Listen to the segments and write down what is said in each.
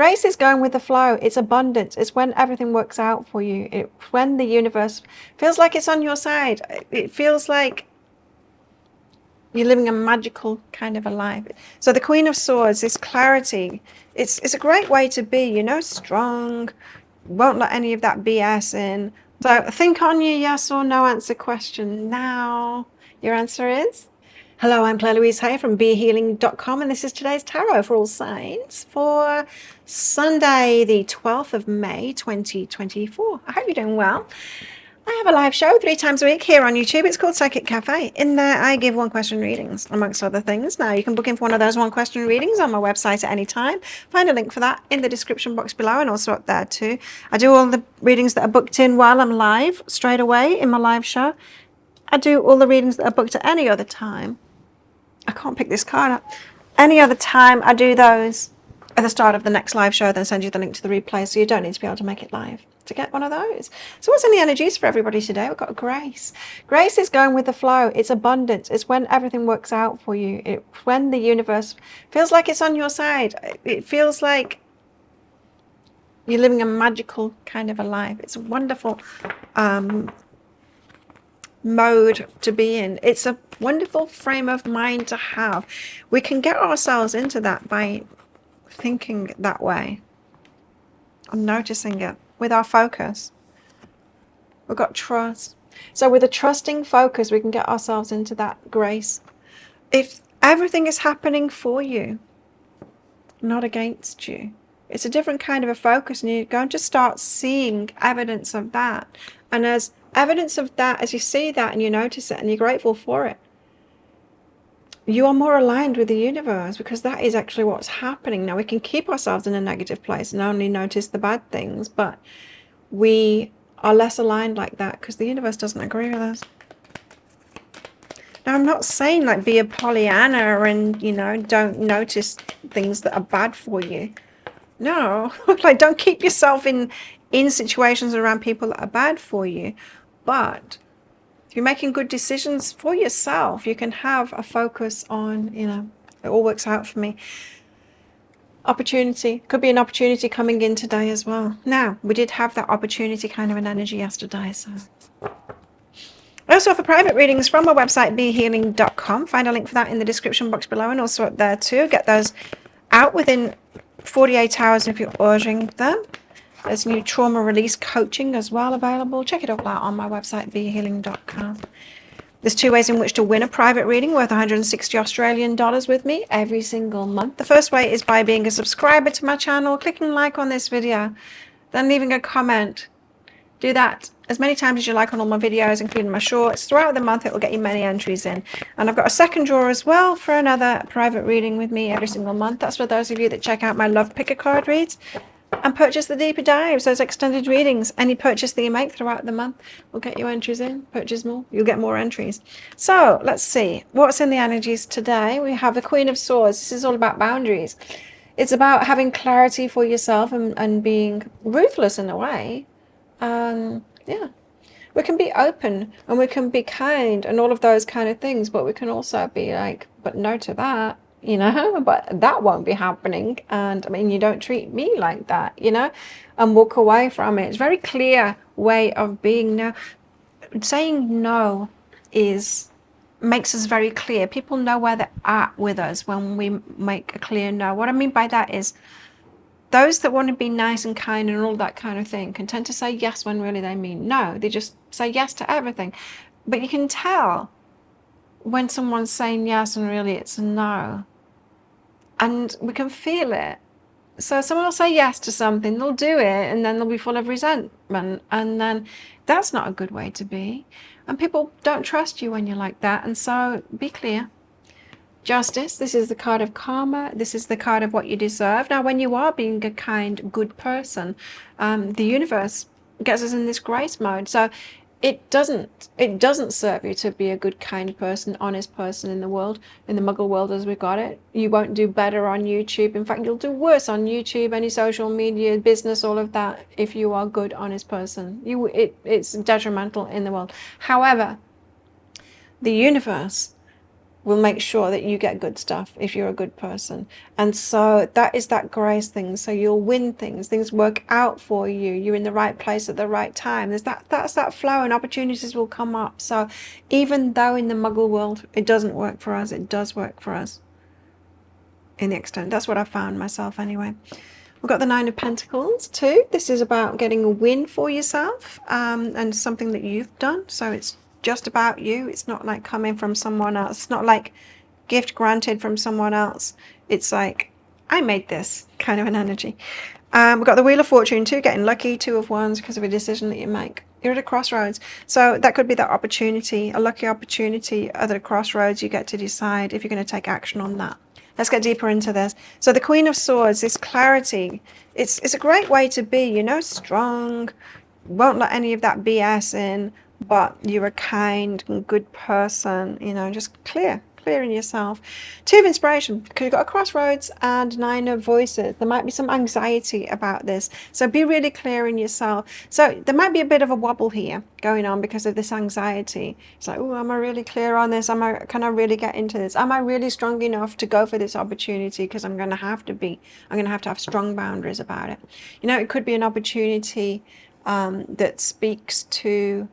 Grace is going with the flow. It's abundance. It's when everything works out for you. It's when the universe feels like it's on your side. It feels like you're living a magical kind of a life. So the Queen of Swords, this clarity, it's a great way to be, you know, strong, won't let any of that BS in. So think on your yes or no answer question now. Your answer is? Hello, I'm Claire Louise Hay from BeHealing.com, and this is today's tarot for all signs for Sunday, the 12th of May, 2024. I hope you're doing well. I have a live show 3 times a week here on YouTube. It's called Psychic Cafe. In there, I give 1-question readings, amongst other things. Now, you can book in for one of those 1-question readings on my website at any time. Find a link for that in the description box below and also up there too. I do all the readings that are booked in while I'm live, straight away in my live show. I do all the readings that are booked at any other time. I can't pick this card up. Any other time, I do those at the start of the next live show, then send you the link to the replay, so you don't need to be able to make it live to get one of those. So what's in the energies for everybody today? We've got Grace. Grace is going with the flow. It's abundance. It's when everything works out for you. It's when the universe feels like it's on your side. It feels like you're living a magical kind of a life. It's a wonderful mode to be in. It's a wonderful frame of mind to have. We can get ourselves into that by thinking that way and noticing it with our focus. We've got trust. So with a trusting focus, we can get ourselves into that grace. If everything is happening for you, not against you, it's a different kind of a focus, and you're going to start seeing evidence of that. And as evidence of that, as you see that and you notice it and you're grateful for it, you are more aligned with the universe, because that is actually what's happening. Now, we can keep ourselves in a negative place and only notice the bad things, but we are less aligned like that because the universe doesn't agree with us. Now, I'm not saying like be a Pollyanna and, you know, don't notice things that are bad for you. No, like don't keep yourself in situations around people that are bad for you. But if you're making good decisions for yourself, you can have a focus on, you know, it all works out for me. Opportunity. Could be an opportunity coming in today as well. Now, we did have that opportunity kind of an energy yesterday. So I also offer private readings from my website, BeHealing.com. Find a link for that in the description box below and also up there too. Get those out within 48 hours if you're ordering them. There's new trauma release coaching as well available. Check it all out on my website, BeHealing.com. There's 2 ways in which to win a private reading worth 160 Australian dollars with me every single month. The first way is by being a subscriber to my channel, clicking like on this video, then leaving a comment. Do that as many times as you like on all my videos, including my shorts. Throughout the month, it will get you many entries in. And I've got a second draw as well for another private reading with me every single month. That's for those of you that check out my Love Picker card reads and purchase the deeper dives, those extended readings. Any purchase that you make throughout the month will get you entries in. Purchase more, you'll get more entries. So let's see what's in the energies today. We have the Queen of Swords. This is all about boundaries. It's about having clarity for yourself and being ruthless in a way. Yeah, we can be open and we can be kind and all of those kind of things, but we can also be like, but no to that, you know, but that won't be happening. And I mean, you don't treat me like that, you know, and walk away from it. It's a very clear way of being. Now, saying no makes us very clear. People know where they're at with us when we make a clear no. What I mean by that is those that want to be nice and kind and all that kind of thing can tend to say yes when really they mean no. They just say yes to everything. But you can tell when someone's saying yes and really it's a no. And we can feel it. So someone will say yes to something, they'll do it, and then they'll be full of resentment. And then that's not a good way to be. And people don't trust you when you're like that. And so be clear. Justice, this is the card of karma. This is the card of what you deserve. Now, when you are being a kind, good person, the universe gets us in this grace mode. So it doesn't serve you to be a good, kind person, honest person in the world, in the muggle world as we've got it. You won't do better on YouTube. In fact, you'll do worse on YouTube, any social media, business, all of that, if you are a good, honest person. It's detrimental in the world. However, the universe will make sure that you get good stuff if you're a good person. And so that is that grace thing. So you'll win things work out for you, you're in the right place at the right time. That's that flow, and opportunities will come up. So even though in the muggle world it doesn't work for us, it does work for us in the extent. That's what I found myself anyway. We've got the Nine of Pentacles too. This is about getting a win for yourself, and something that you've done. So it's just about you. It's not like coming from someone else. It's not like gift granted from someone else. It's like, I made this kind of an energy. We've got the Wheel of Fortune too, getting lucky, Two of Wands, because of a decision that you make. You're at a crossroads. So that could be that opportunity, a lucky opportunity at a crossroads. You get to decide if you're going to take action on that. Let's get deeper into this. So the Queen of Swords, this clarity, it's a great way to be, you know, strong, won't let any of that BS in, but you're a kind and good person, you know, just clear in yourself. Two of Inspiration, because you've got a crossroads, and Nine of Voices. There might be some anxiety about this, so be really clear in yourself. So there might be a bit of a wobble here going on because of this anxiety. It's like, oh, am I really clear on this? Can I really get into this? Am I really strong enough to go for this opportunity? Because I'm going to have to be. I'm going to have strong boundaries about it. You know, it could be an opportunity that speaks to,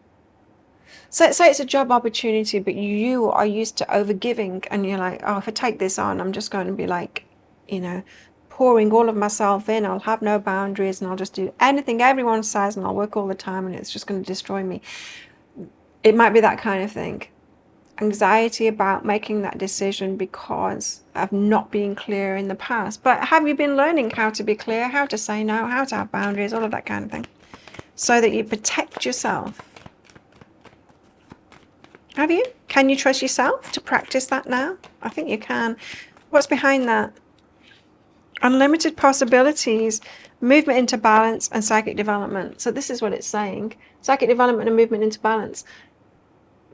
say it's a job opportunity, but you are used to overgiving, and you're like, oh, if I take this on, I'm just going to be like, you know, pouring all of myself in. I'll have no boundaries, and I'll just do anything everyone says, and I'll work all the time, and it's just going to destroy me. It might be that kind of thing. Anxiety about making that decision because of not being clear in the past. But have you been learning how to be clear, how to say no, how to have boundaries, all of that kind of thing, so that you protect yourself? Have you? Can you trust yourself to practice that now? I think you can. What's behind that? Unlimited possibilities, movement into balance, and psychic development. So this is what it's saying. Psychic development and movement into balance.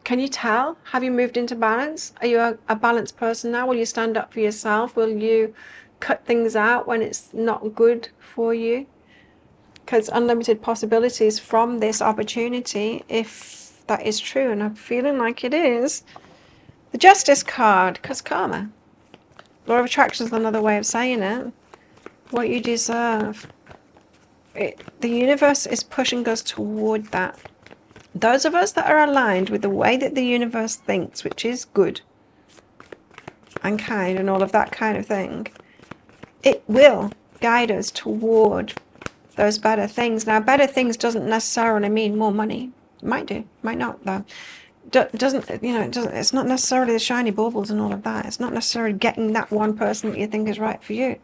Can you tell? Have you moved into balance? Are you a balanced person now? Will you stand up for yourself? Will you cut things out when it's not good for you? Because unlimited possibilities from this opportunity, if that is true, and I'm feeling like it is. The Justice card, because karma. Law of Attraction is another way of saying it. What you deserve. The universe is pushing us toward that. Those of us that are aligned with the way that the universe thinks, which is good and kind and all of that kind of thing, it will guide us toward those better things. Now, better things doesn't necessarily mean more money. Might do, might not though. It's not necessarily the shiny baubles and all of that. It's not necessarily getting that one person that you think is right for you.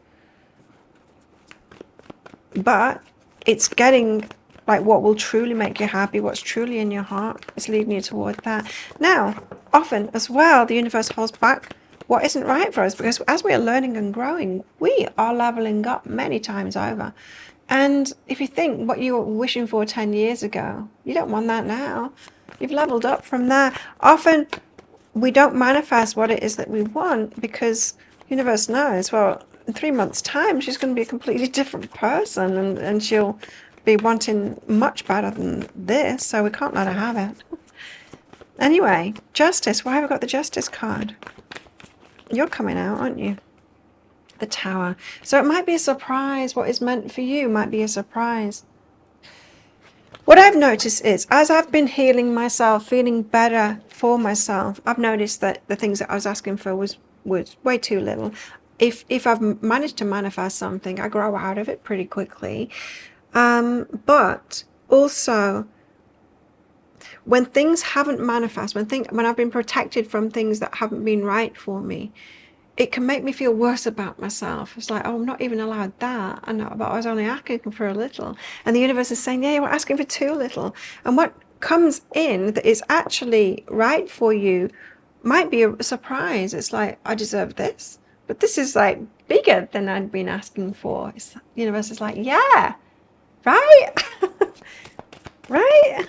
But it's getting like what will truly make you happy, what's truly in your heart. It's leading you toward that. Now, often as well, the universe holds back what isn't right for us, because as we are learning and growing, we are leveling up many times over. And if you think what you were wishing for 10 years ago, you don't want that now. You've leveled up from there. Often we don't manifest what it is that we want because the universe knows, well, in 3 months' time, she's going to be a completely different person, and she'll be wanting much better than this, so we can't let her have it. Anyway, Justice. Why have I got the Justice card? You're coming out, aren't you? The Tower. So it might be a surprise. What is meant for you might be a surprise. What I've noticed is, as I've been healing myself, feeling better for myself, I've noticed that the things that I was asking for was way too little. If I've managed to manifest something, I grow out of it pretty quickly. But also, when things haven't manifested, when I've been protected from things that haven't been right for me, it can make me feel worse about myself. It's like, oh, I'm not even allowed that. But I was only asking for a little. And the universe is saying, yeah, you're asking for too little. And what comes in that is actually right for you might be a surprise. It's like, I deserve this. But this is like bigger than I'd been asking for. The universe is like, yeah, right? Right?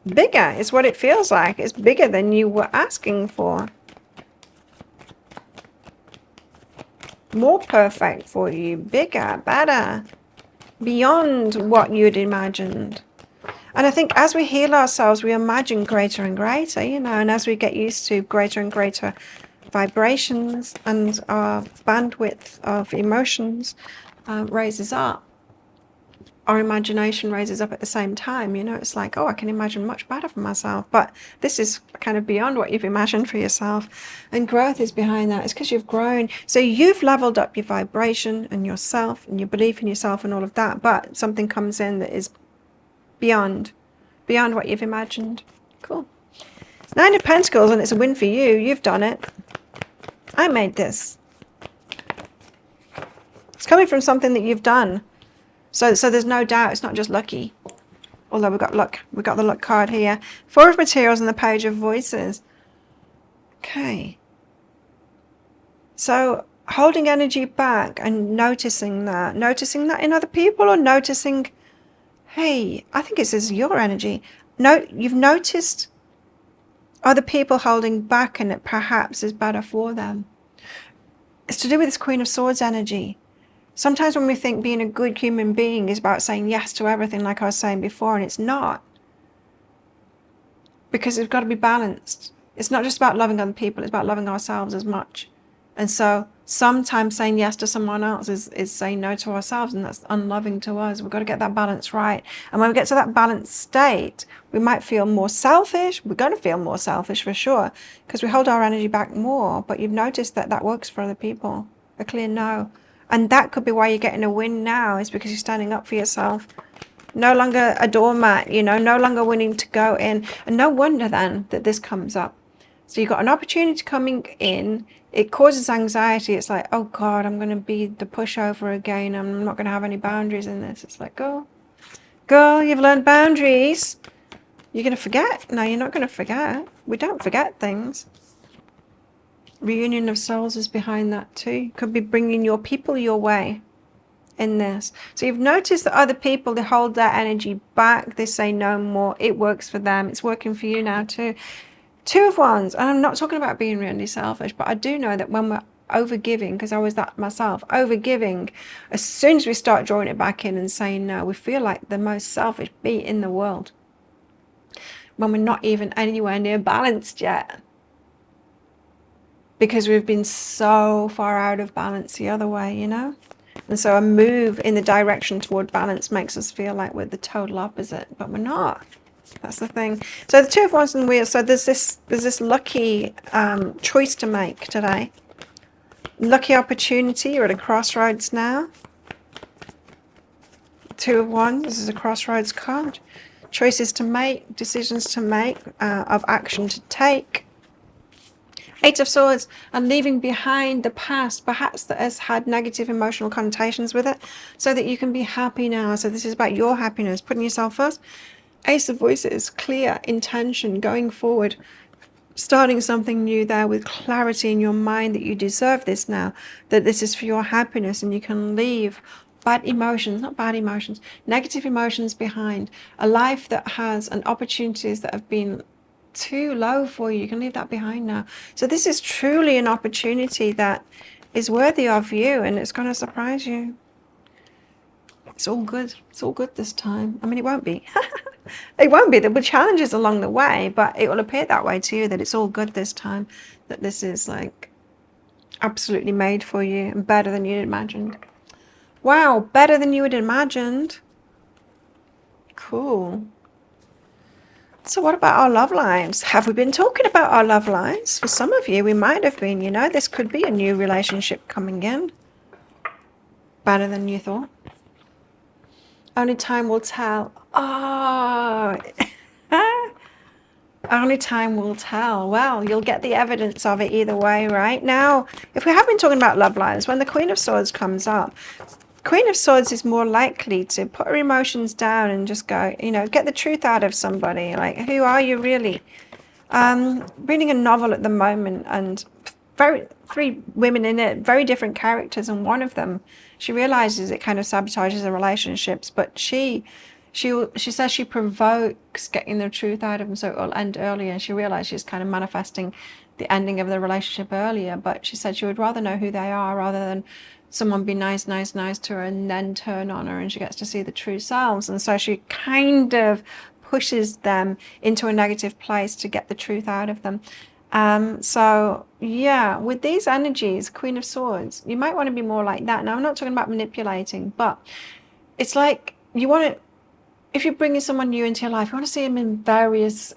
Bigger is what it feels like. It's bigger than you were asking for. More perfect for you. Bigger, better. Beyond what you'd imagined. And I think as we heal ourselves, we imagine greater and greater, you know, and as we get used to greater and greater vibrations and our bandwidth of emotions raises up, our imagination raises up at the same time. You know, it's like, oh, I can imagine much better for myself. But this is kind of beyond what you've imagined for yourself. And growth is behind that. It's because you've grown. So you've leveled up your vibration and yourself and your belief in yourself and all of that. But something comes in that is beyond what you've imagined. Cool. 9 of Pentacles, and it's a win for you. You've done it. I made this. It's coming from something that you've done. So there's no doubt it's not just lucky. Although we've got luck. We've got the luck card here. 4 of Materials and the Page of Voices. Okay. So holding energy back and noticing that. Noticing that in other people, or noticing, hey, I think this is your energy. No, you've noticed other people holding back and it perhaps is better for them. It's to do with this Queen of Swords energy. Sometimes when we think being a good human being is about saying yes to everything, like I was saying before, and it's not. Because it's got to be balanced. It's not just about loving other people, it's about loving ourselves as much. And so sometimes saying yes to someone else is saying no to ourselves, and that's unloving to us. We've got to get that balance right. And when we get to that balanced state, we might feel more selfish. We're going to feel more selfish for sure, because we hold our energy back more. But you've noticed that that works for other people. A clear no. And that could be why you're getting a win now, is because you're standing up for yourself. No longer a doormat, you know, no longer willing to go in. And no wonder then that this comes up. So you've got an opportunity coming in. It causes anxiety. It's like, oh God, I'm going to be the pushover again. I'm not going to have any boundaries in this. It's like, girl, you've learned boundaries. You're going to forget. No, you're not going to forget. We don't forget things. Reunion of souls is behind that too. Could be bringing your people your way in this. So you've noticed that other people, they hold their energy back. They say no more. It works for them. It's working for you now too. 2 of Wands. And I'm not talking about being really selfish, but I do know that when we're overgiving, because I was that myself, overgiving, as soon as we start drawing it back in and saying no, we feel like the most selfish bee in the world. When we're not even anywhere near balanced yet. Because we've been so far out of balance the other way, you know? And so a move in the direction toward balance makes us feel like we're the total opposite, but we're not. That's the thing. So the 2 of Wands and Wheels. So there's this lucky choice to make today. Lucky opportunity. You're at a crossroads now. 2 of Wands. This is a crossroads card. Choices to make, decisions to make, of action to take. 8 of Swords, and leaving behind the past, perhaps that has had negative emotional connotations with it, so that you can be happy now. So this is about your happiness, putting yourself first. Ace of Voices, clear intention, going forward, starting something new there with clarity in your mind that you deserve this now, that this is for your happiness, and you can leave bad emotions, not bad emotions, negative emotions behind. A life that has and opportunities that have been too low for you, you can leave that behind now. So this is truly an opportunity that is worthy of you, and it's going to surprise you. It's all good. It's all good this time. I mean, it won't be. It won't be. There will be challenges along the way, but it will appear that way to you, that it's all good this time, that this is like absolutely made for you and better than you imagined. Wow, better than you had imagined. Cool. So what about our love lives? Have we been talking about our love lives? For some of you, we might have been, you know. This could be a new relationship coming in. Better than you thought. Only time will tell. Oh, only time will tell. Well, you'll get the evidence of it either way, right? Now, if we have been talking about love lives, when the Queen of Swords comes up, Queen of Swords is more likely to put her emotions down and just go, you know, get the truth out of somebody. Like, who are you really? Reading a novel at the moment, and 3 women in it, very different characters, and one of them, she realizes it kind of sabotages the relationships, but she says she provokes getting the truth out of them, so it'll end earlier, and she realizes she's kind of manifesting the ending of the relationship earlier, but she said she would rather know who they are rather than someone be nice to her and then turn on her, and she gets to see the true selves. And so she kind of pushes them into a negative place to get the truth out of them. So yeah, with these energies, Queen of Swords, you might want to be more like that. Now, I'm not talking about manipulating, but it's like you want to, if you're bringing someone new into your life, you want to see them in various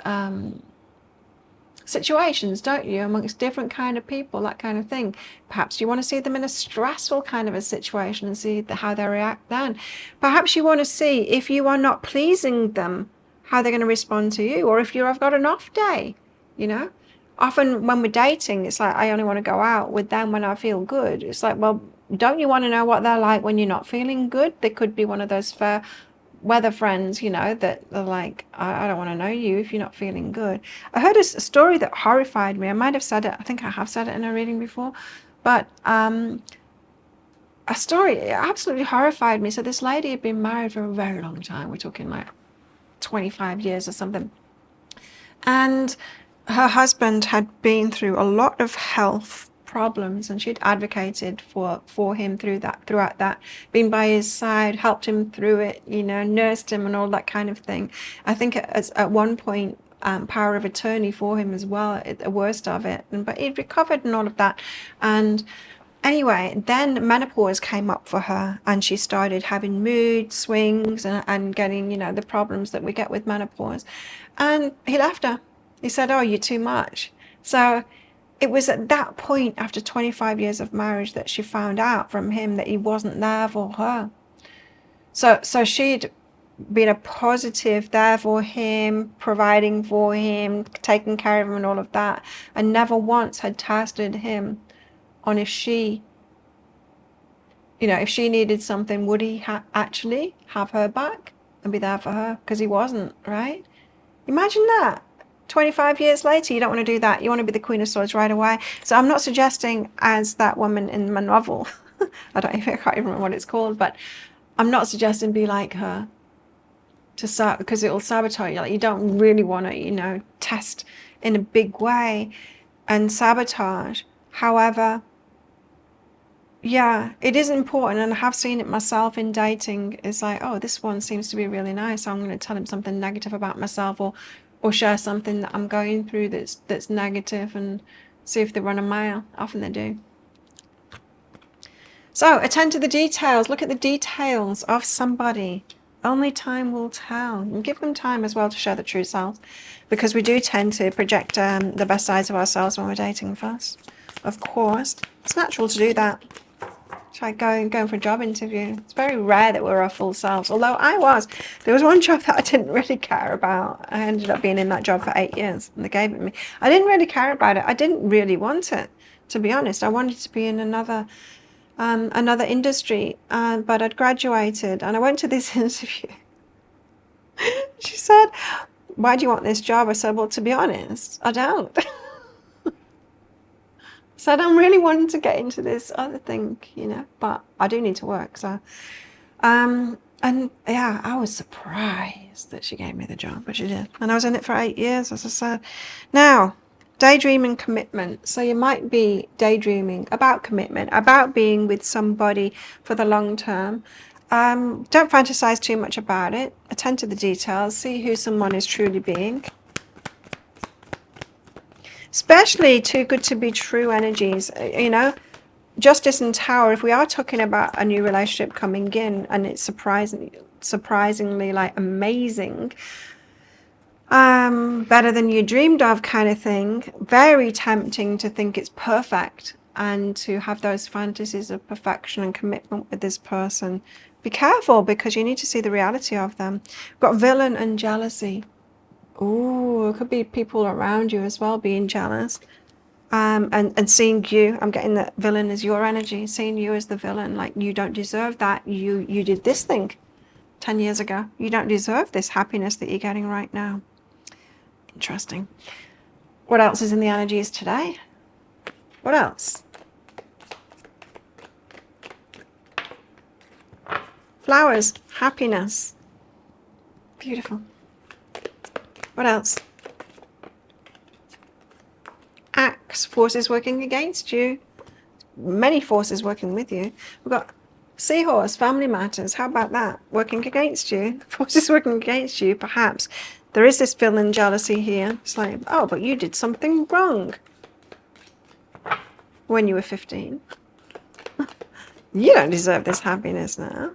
situations, don't you, amongst different kind of people, that kind of thing. Perhaps you want to see them in a stressful kind of a situation and see how they react then. Perhaps you want to see, if you are not pleasing them, how they're going to respond to you, or if you have got an off day, you know. Often when we're dating, it's like, I only want to go out with them when I feel good. It's like, well, don't you want to know what they're like when you're not feeling good? They could be one of those fair weather friends, you know, that are like, I don't want to know you if you're not feeling good. I heard a story that horrified me. I might have said it. I think I have said it in a reading before. But a story, it absolutely horrified me. So this lady had been married for a very long time. We're talking like 25 years or something. And her husband had been through a lot of health problems, and she'd advocated for him throughout that, been by his side, helped him through it, you know, nursed him and all that kind of thing. I think at one point, power of attorney for him as well, at the worst of it, but he'd recovered and all of that. And anyway, then menopause came up for her, and she started having mood swings and getting, you know, the problems that we get with menopause. And he left her. He said, oh, you're too much. So it was at that point, after 25 years of marriage, that she found out from him that he wasn't there for her. So she'd been a positive there for him, providing for him, taking care of him and all of that, and never once had tested him on if she, you know, if she needed something, would he actually have her back and be there for her? Because he wasn't, right? Imagine that. 25 years later, you don't want to do that. You want to be the Queen of Swords right away. So I'm not suggesting, as that woman in my novel, I can't even remember what it's called, but I'm not suggesting be like her, because it'll sabotage you. Like, you don't really want to, you know, test in a big way and sabotage. However, yeah, it is important, and I have seen it myself in dating. It's like, oh, this one seems to be really nice, so I'm going to tell him something negative about myself, or share something that I'm going through that's negative, and see if they run a mile. Often they do. So attend to the details. Look at the details of somebody. Only time will tell. And give them time as well to show the true selves, because we do tend to project the best sides of ourselves when we're dating first. Of course, it's natural to do that. Try going for a job interview. It's very rare that we're our full selves. Although there was one job that I didn't really care about. I ended up being in that job for 8 years, and they gave it to me. I didn't really care about it. I didn't really want it, to be honest. I wanted to be in another industry, but I'd graduated, and I went to this interview. She said, "Why do you want this job?" I said, "Well, to be honest, I don't." So I don't really want to get into this other thing, you know, but I do need to work. So, and yeah, I was surprised that she gave me the job, but she did. And I was in it for 8 years, as I said. Now, daydreaming commitment. So you might be daydreaming about commitment, about being with somebody for the long term. Don't fantasize too much about it. Attend to the details. See who someone is truly being. Especially too good to be true energies, you know. Justice and Tower, if we are talking about a new relationship coming in and it's surprisingly like amazing, better than you dreamed of kind of thing, very tempting to think it's perfect and to have those fantasies of perfection and commitment with this person. Be careful, because you need to see the reality of them. We've got villain and jealousy. Oh, it could be people around you as well being jealous, and seeing you. I'm getting that villain as your energy, seeing you as the villain, like you don't deserve that. You did this thing 10 years ago. You don't deserve this happiness that you're getting right now. Interesting. What else is in the energies today? What else? Flowers, happiness. Beautiful. What else? Axe, forces working against you. Many forces working with you. We've got Seahorse, family matters. How about that? Working against you. Forces working against you, perhaps. There is this feeling jealousy here. It's like, oh, but you did something wrong when you were 15. You don't deserve this happiness now.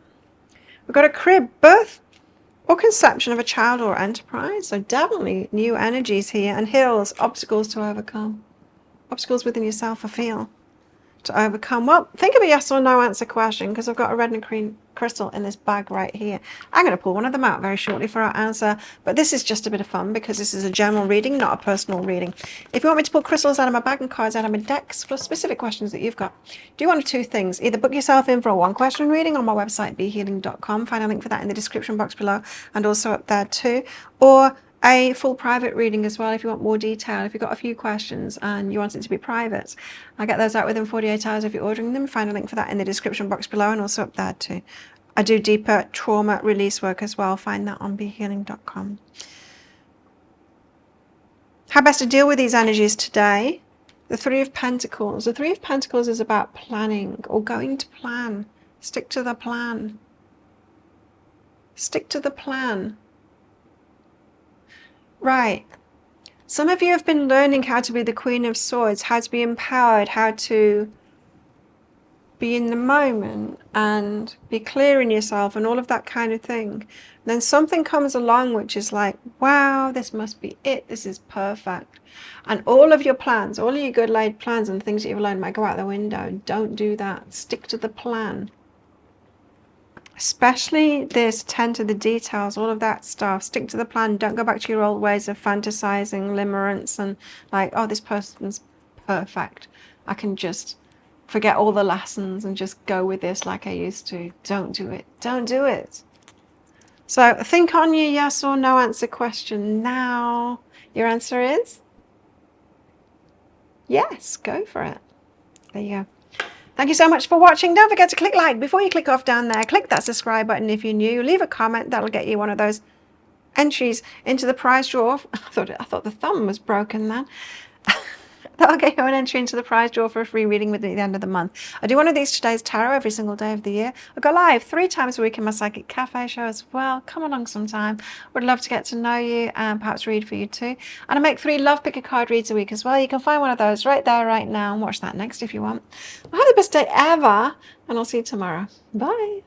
We've got a crib, birth or conception of a child or enterprise. So definitely new energies here. And hills, obstacles to overcome. Obstacles within yourself, I feel, to overcome. Well, think of a yes or no answer question, because I've got a red and green crystal in this bag right here. I'm going to pull one of them out very shortly for our answer, but this is just a bit of fun because this is a general reading, not a personal reading. If you want me to pull crystals out of my bag and cards out of my decks for specific questions that you've got, do one of two things. Either book yourself in for a one question reading on my website behealing.com, find a link for that in the description box below and also up there too, or a full private reading as well if you want more detail. If you've got a few questions and you want it to be private, I get those out within 48 hours if you're ordering them. Find a link for that in the description box below and also up there too. I do deeper trauma release work as well. Find that on behealing.com. How best to deal with these energies today? The Three of Pentacles. The Three of Pentacles is about planning or going to plan. Stick to the plan. Stick to the plan. Right. Some of you have been learning how to be the Queen of Swords, how to be empowered, how to be in the moment and be clear in yourself and all of that kind of thing. And then something comes along which is like, wow, this must be it. This is perfect. And all of your plans, all of your good laid plans and things that you've learned might go out the window. Don't do that. Stick to the plan. Especially this, tend to the details, all of that stuff. Stick to the plan. Don't go back to your old ways of fantasizing, limerence, and like, oh, this person's perfect. I can just forget all the lessons and just go with this like I used to. Don't do it. Don't do it. So think on your yes or no answer question now. Your answer is yes. Go for it. There you go. Thank you so much for watching. Don't forget to click like before you click off down there. Click that subscribe button if you're new. Leave a comment. That'll get you one of those entries into the prize draw. I thought the thumb was broken then. That'll get you an entry into the prize draw for a free reading with me at the end of the month. I do one of these today's tarot every single day of the year. I go live 3 times a week in my Psychic Cafe show as well. Come along sometime. Would love to get to know you and perhaps read for you too. And I make 3 Love Picker card reads a week as well. You can find one of those right there, right now, and watch that next if you want. Well, have the best day ever, and I'll see you tomorrow. Bye.